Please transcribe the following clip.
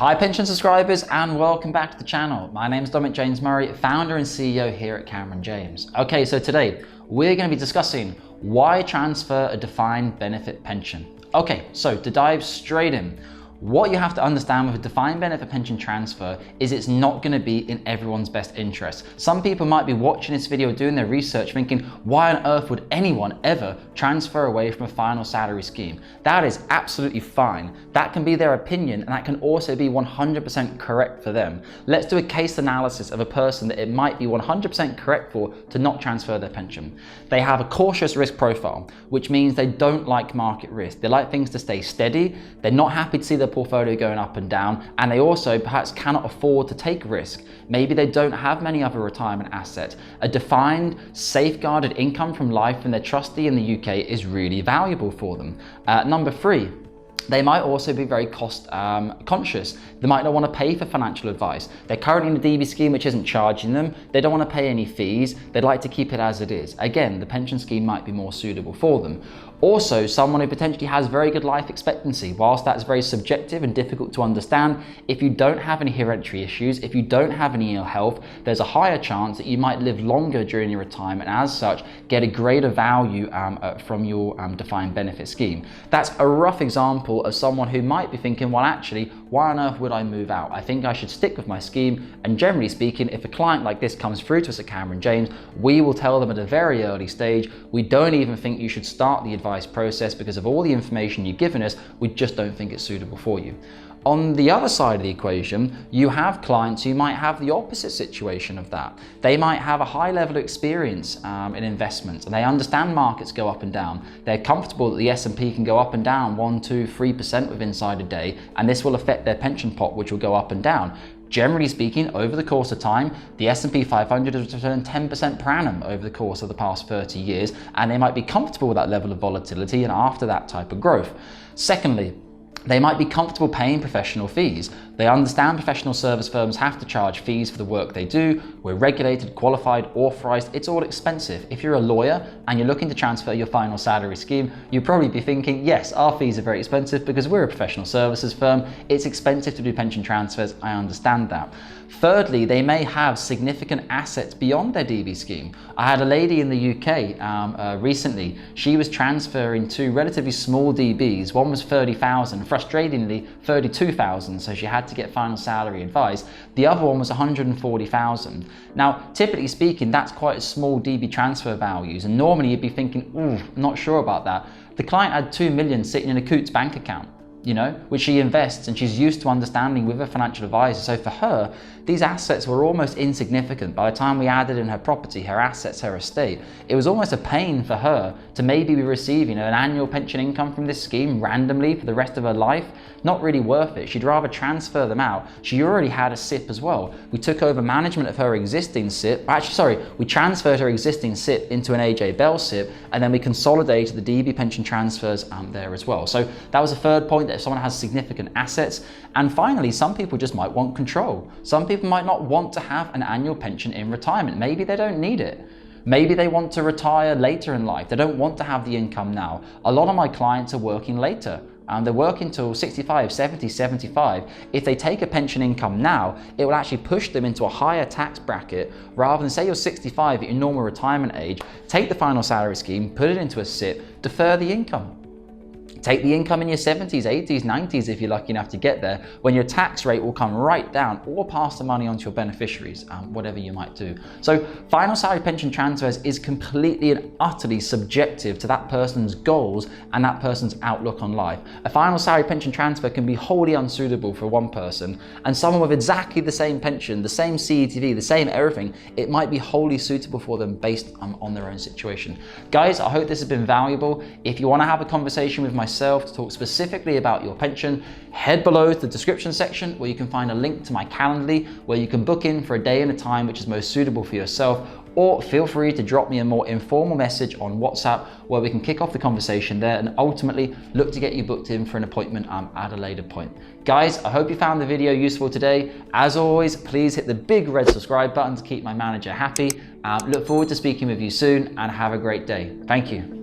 Hi pension subscribers and welcome back to the channel. My name is Dominic James Murray, founder and CEO here at James. Okay, so today we're going to be discussing why transfer a defined benefit pension. Okay, so to dive straight in, what you have to understand with a defined benefit pension transfer is it's not going to be in everyone's best interest. Some people might be watching this video, doing their research, thinking, why on earth would anyone ever transfer away from a final salary scheme? That is absolutely fine. That can be their opinion, and that can also be 100% correct for them. Let's do a case analysis of a person that it might be 100% correct for to not transfer their pension. They have a cautious risk profile, which means they don't like market risk. They like things to stay steady. They're not happy to see their portfolio going up and down, and they also perhaps cannot afford to take risk. Maybe they don't have many other retirement assets. A defined, safeguarded income from life in their trustee in the UK is really valuable for them. Number three, they might also be very cost conscious. They might not want to pay for financial advice. They're currently in a DB scheme which isn't charging them. They don't want to pay any fees. They'd like to keep it as it is. Again, the pension scheme might be more suitable for them. Also, someone who potentially has very good life expectancy. Whilst that's very subjective and difficult to understand, if you don't have any hereditary issues, if you don't have any ill health, there's a higher chance that you might live longer during your retirement, and as such, get a greater value from your defined benefit scheme. That's a rough example of someone who might be thinking, well, actually, why on earth would I move out? I think I should stick with my scheme. And generally speaking, if a client like this comes through to us at James, we will tell them at a very early stage, we don't even think you should start the advice process because of all the information you've given us. We just don't think it's suitable for you. On the other side of the equation, you have clients who might have the opposite situation of that. They might have a high level of experience in investments, and they understand markets go up and down. They're comfortable that the S&P can go up and down 1, 2, 3% within inside a day, and this will affect their pension pot, which will go up and down. Generally speaking, over the course of time, the S&P 500 has returned 10% per annum over the course of the past 30 years, and they might be comfortable with that level of volatility and after that type of growth. Secondly, they might be comfortable paying professional fees. They understand professional service firms have to charge fees for the work they do. We're regulated, qualified, authorized. It's all expensive. If you're a lawyer and you're looking to transfer your final salary scheme, you'll probably be thinking, yes, our fees are very expensive because we're a professional services firm. It's expensive to do pension transfers. I understand that. Thirdly, they may have significant assets beyond their DB scheme. I had a lady in the UK recently. She was transferring two relatively small DBs. One was 30,000, frustratingly 32,000, so she had to get final salary advice. The other one was 140,000. Now, typically speaking, that's quite a small DB transfer values, and normally you'd be thinking, ooh, not sure about that. The client had 2 million sitting in a Coutts bank account, you know, which she invests, and she's used to understanding with her financial advisor. So for her, these assets were almost insignificant. By the time we added in her property, her assets, her estate, it was almost a pain for her to maybe be receiving an annual pension income from this scheme randomly for the rest of her life. Not really worth it. She'd rather transfer them out. She already had a SIP as well. We took over management of her existing SIP. Actually, sorry, we transferred her existing SIP into an AJ Bell SIP, and then we consolidated the DB pension transfers there as well. So that was a third point, that if someone has significant assets. And finally, some people just might want control. Some people might not want to have an annual pension in retirement. Maybe they don't need it. Maybe they want to retire later in life. They don't want to have the income now. A lot of my clients are working later. They're working till 65, 70, 75. If they take a pension income now, it will actually push them into a higher tax bracket rather than, say you're 65 at your normal retirement age, take the final salary scheme, put it into a SIP, defer the income. Take the income in your 70s, 80s, 90s if you're lucky enough to get there, when your tax rate will come right down, or pass the money on to your beneficiaries, whatever you might do. So final salary pension transfers is completely and utterly subjective to that person's goals and that person's outlook on life. A final salary pension transfer can be wholly unsuitable for one person, and someone with exactly the same pension, the same CETV, the same everything, it might be wholly suitable for them based on their own situation. Guys, I hope this has been valuable. If you want to have a conversation with myself to talk specifically about your pension, head below to the description section where you can find a link to my Calendly where you can book in for a day and a time which is most suitable for yourself, or feel free to drop me a more informal message on WhatsApp where we can kick off the conversation there and ultimately look to get you booked in for an appointment at a later point. Guys, I hope you found the video useful today. As always, please hit the big red subscribe button to keep my manager happy. Look forward to speaking with you soon, and have a great day. Thank you.